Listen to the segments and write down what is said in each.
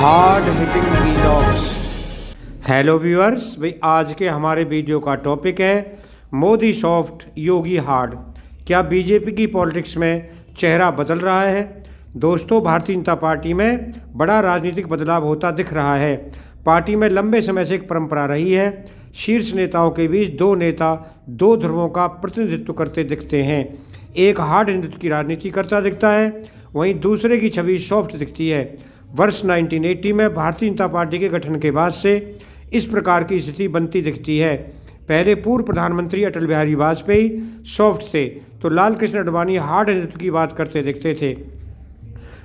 Hard hitting vlogs. Hello viewers, भाई आज के हमारे वीडियो का टॉपिक है मोदी सॉफ्ट योगी हार्ड। क्या बीजेपी की पॉलिटिक्स में चेहरा बदल रहा है? दोस्तों, भारतीय जनता पार्टी में बड़ा राजनीतिक बदलाव होता दिख रहा है। पार्टी में लंबे समय से एक परंपरा रही है, शीर्ष नेताओं के बीच दो नेता दो ध्रुवों का प्रतिनिधित्व करते दिखते हैं। एक हार्ड हिंदुत्व की राजनीति करता दिखता है, वहीं दूसरे की छवि सॉफ्ट दिखती है। वर्ष 1980 में भारतीय जनता पार्टी के गठन के बाद से इस प्रकार की स्थिति बनती दिखती है। पहले पूर्व प्रधानमंत्री अटल बिहारी वाजपेयी सॉफ्ट थे तो लाल कृष्ण आडवाणी हार्ड हिंदुत्व की बात करते दिखते थे।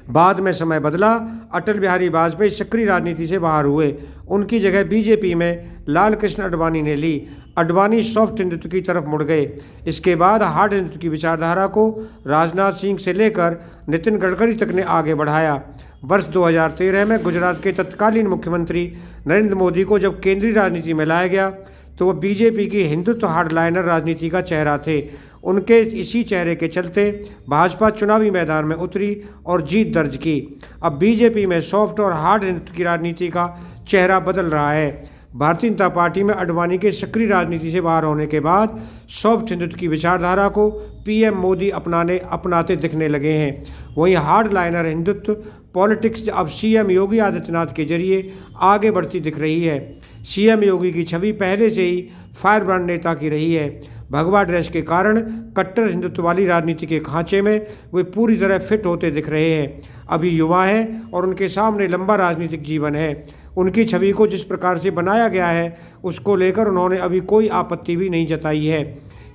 बाद में समय बदला, अटल बिहारी वाजपेयी सक्रिय राजनीति से बाहर हुए, उनकी जगह बीजेपी में लाल कृष्ण आडवाणी ने ली। आडवाणी सॉफ्ट हिंदुत्व की तरफ मुड़ गए। इसके बाद हार्ड हिंदुत्व की विचारधारा को राजनाथ सिंह से लेकर नितिन गडकरी तक ने आगे बढ़ाया। वर्ष 2013 में गुजरात के तत्कालीन मुख्यमंत्री नरेंद्र मोदी को जब केंद्रीय राजनीति में लाया गया तो वह बीजेपी की हिंदुत्व हार्डलाइनर राजनीति का चेहरा थे। उनके इसी चेहरे के चलते भाजपा चुनावी मैदान में उतरी और जीत दर्ज की। अब बीजेपी में सॉफ्ट और हार्ड हिंदुत्व की राजनीति का चेहरा बदल रहा है। भारतीय जनता पार्टी में आडवाणी के सक्रिय राजनीति से बाहर होने के बाद सॉफ्ट हिंदुत्व की विचारधारा को पीएम मोदी अपनाते दिखने लगे हैं। वहीं हार्ड लाइनर हिंदुत्व पॉलिटिक्स अब सीएम योगी आदित्यनाथ के जरिए आगे बढ़ती दिख रही है। सीएम योगी की छवि पहले से ही फायर ब्रांड नेता की रही है। भगवा ड्रेस के कारण कट्टर हिंदुत्व वाली राजनीति के खांचे में वे पूरी तरह फिट होते दिख रहे हैं। अभी युवा हैं और उनके सामने लंबा राजनीतिक जीवन है। उनकी छवि को जिस प्रकार से बनाया गया है उसको लेकर उन्होंने अभी कोई आपत्ति भी नहीं जताई है।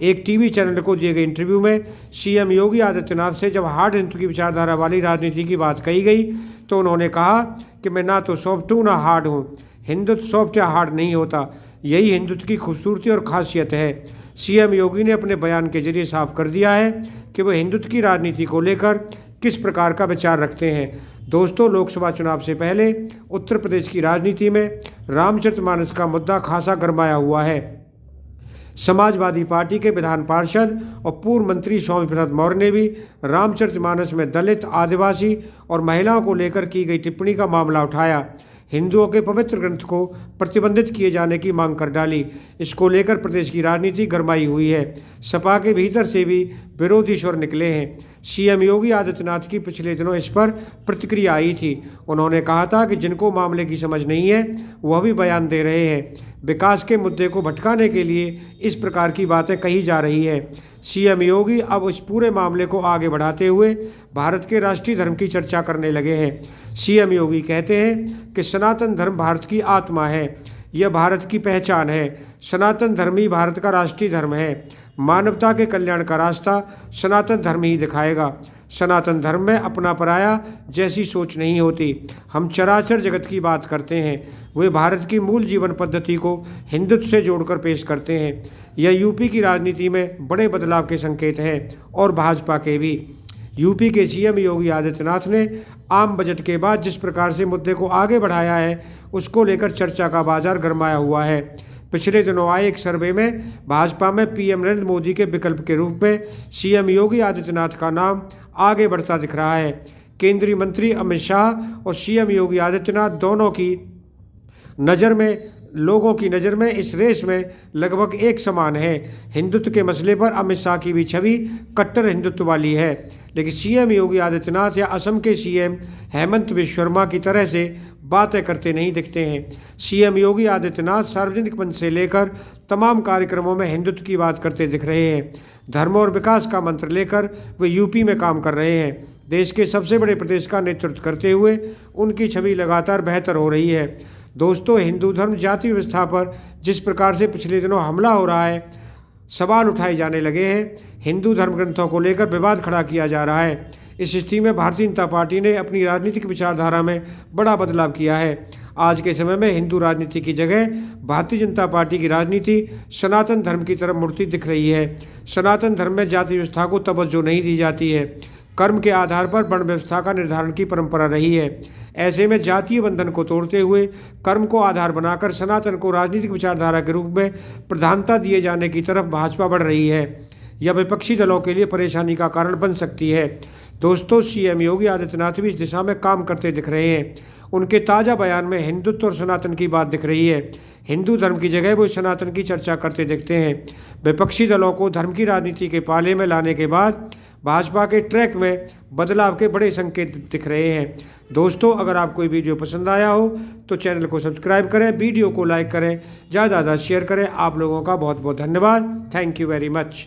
एक टीवी चैनल को दिए गए इंटरव्यू में सीएम योगी आदित्यनाथ से जब हार्ड हिंदुत्व की विचारधारा वाली राजनीति की बात कही गई तो उन्होंने कहा कि मैं ना तो सॉफ्ट हूँ ना हार्ड हूँ। हिंदुत्व सॉफ्ट या हार्ड नहीं होता, यही हिंदुत्व की खूबसूरती और खासियत है। सीएम योगी ने अपने बयान के जरिए साफ कर दिया है कि वह हिंदुत्व की राजनीति को लेकर किस प्रकार का विचार रखते हैं। दोस्तों, लोकसभा चुनाव से पहले उत्तर प्रदेश की राजनीति में रामचरितमानस का मुद्दा खासा गरमाया हुआ है। समाजवादी पार्टी के विधान पार्षद और पूर्व मंत्री स्वामी प्रसाद मौर्य ने भी रामचरितमानस में दलित, आदिवासी और महिलाओं को लेकर की गई टिप्पणी का मामला उठाया। हिंदुओं के पवित्र ग्रंथ को प्रतिबंधित किए जाने की मांग कर डाली। इसको लेकर प्रदेश की राजनीति गरमाई हुई है। सपा के भीतर से भी विरोधी स्वर निकले हैं। सीएम योगी आदित्यनाथ की पिछले दिनों इस पर प्रतिक्रिया आई थी। उन्होंने कहा था कि जिनको मामले की समझ नहीं है वह भी बयान दे रहे हैं। विकास के मुद्दे को भटकाने के लिए इस प्रकार की बातें कही जा रही है। सीएम योगी अब इस पूरे मामले को आगे बढ़ाते हुए भारत के राष्ट्रीय धर्म की चर्चा करने लगे हैं। सीएम योगी कहते हैं कि सनातन धर्म भारत की आत्मा है, यह भारत की पहचान है। सनातन धर्म ही भारत का राष्ट्रीय धर्म है। मानवता के कल्याण का रास्ता सनातन धर्म ही दिखाएगा। सनातन धर्म में अपना पराया जैसी सोच नहीं होती। हम चराचर जगत की बात करते हैं, वे भारत की मूल जीवन पद्धति को हिंदुत्व से जोड़कर पेश करते हैं। यह यूपी की राजनीति में बड़े बदलाव के संकेत हैं और भाजपा के भी। यूपी के सीएम योगी आदित्यनाथ ने आम बजट के बाद जिस प्रकार से मुद्दे को आगे बढ़ाया है उसको लेकर चर्चा का बाजार गरमाया हुआ है। पिछले दिनों आए एक सर्वे में भाजपा में पीएम नरेंद्र मोदी के विकल्प के रूप में सीएम योगी आदित्यनाथ का नाम आगे बढ़ता दिख रहा है। केंद्रीय मंत्री अमित शाह और सीएम योगी आदित्यनाथ दोनों की नज़र में, लोगों की नज़र में इस रेस में लगभग एक समान है। हिंदुत्व के मसले पर अमित शाह की भी छवि कट्टर हिंदुत्व वाली है, लेकिन सीएम योगी आदित्यनाथ या असम के सीएम हेमंत बिश्व शर्मा की तरह से बातें करते नहीं दिखते हैं। सीएम योगी आदित्यनाथ सार्वजनिक मंच से लेकर तमाम कार्यक्रमों में हिंदुत्व की बात करते दिख रहे हैं। धर्म और विकास का मंत्र लेकर वे यूपी में काम कर रहे हैं। देश के सबसे बड़े प्रदेश का नेतृत्व करते हुए उनकी छवि लगातार बेहतर हो रही है। दोस्तों, हिंदू धर्म जाति व्यवस्था पर जिस प्रकार से पिछले दिनों हमला हो रहा है, सवाल उठाए जाने लगे हैं, हिंदू धर्म ग्रंथों को लेकर विवाद खड़ा किया जा रहा है। इस स्थिति में भारतीय जनता पार्टी ने अपनी राजनीतिक विचारधारा में बड़ा बदलाव किया है। आज के समय में हिंदू राजनीति की जगह भारतीय जनता पार्टी की राजनीति सनातन धर्म की तरफ मुड़ती दिख रही है। सनातन धर्म में जाति व्यवस्था को तवज्जो नहीं दी जाती है। कर्म के आधार पर वर्ण व्यवस्था का निर्धारण की परंपरा रही है। ऐसे में जातीय बंधन को तोड़ते हुए कर्म को आधार बनाकर सनातन को राजनीतिक विचारधारा के रूप में प्रधानता दिए जाने की तरफ भाजपा बढ़ रही है। यह विपक्षी दलों के लिए परेशानी का कारण बन सकती है। दोस्तों, सीएम योगी आदित्यनाथ भी इस दिशा में काम करते दिख रहे हैं। उनके ताज़ा बयान में हिंदुत्व और सनातन की बात दिख रही है। हिंदू धर्म की जगह वो सनातन की चर्चा करते दिखते हैं। विपक्षी दलों को धर्म की राजनीति के पाले में लाने के बाद भाजपा के ट्रैक में बदलाव के बड़े संकेत दिख रहे हैं। दोस्तों, अगर आपको ये वीडियो पसंद आया हो तो चैनल को सब्सक्राइब करें, वीडियो को लाइक करें, ज़्यादा से ज़्यादा शेयर करें। आप लोगों का बहुत बहुत धन्यवाद। Thank you very much.